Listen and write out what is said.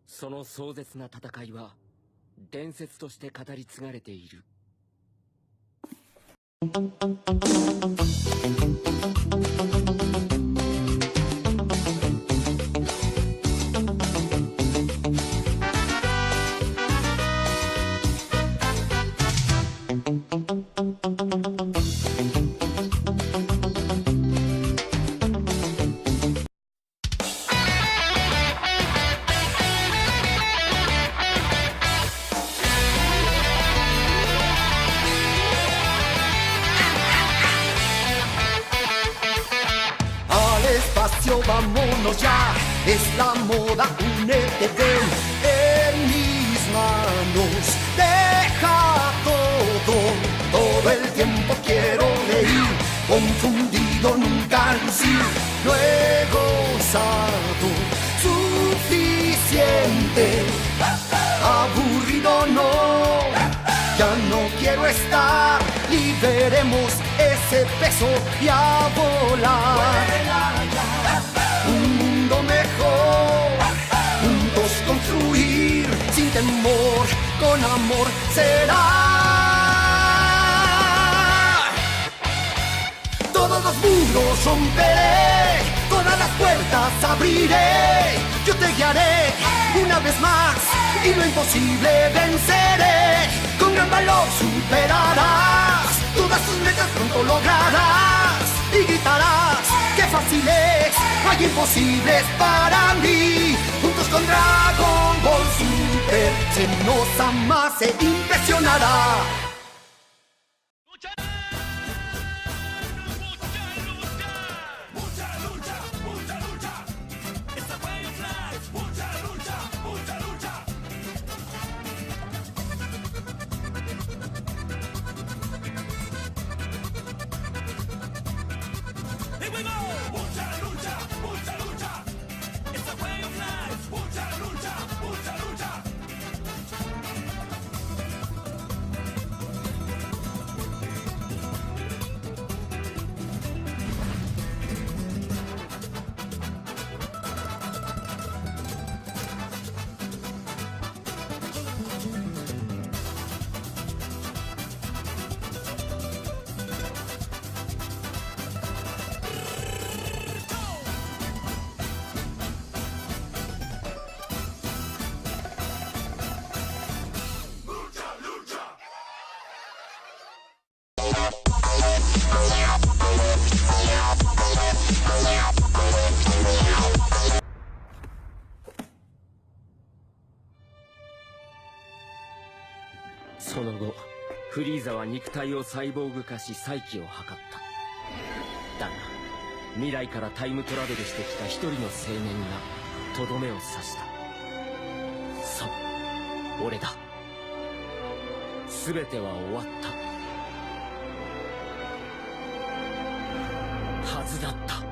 その壮絶な戦いは伝説として語り継がれている。Vámonos ya, es la moda, únete, ven en mis manos, deja todo el tiempo quiero reír, confundido nunca lucir, luego gozado, suficiente, aburrido no, ya no quiero estar, liberemos ese peso y a volar. Un mundo mejor, juntos construir, sin temor, con amor será. Todos los muros romperé, todas las puertas abriré, yo te guiaré una vez más y lo imposible venceré. Con gran valor superarás todas tus metas, pronto lograrás y gritarás que fácil es, hay imposibles para mí. Juntos con Dragon Ball Super se nos ama, se impresionará.その後フリーザは肉体をサイボーグ化し再起を図った。だが未来からタイムトラベルしてきた一人の青年がとどめを刺した。そう、俺だ。全ては終わったはずだった。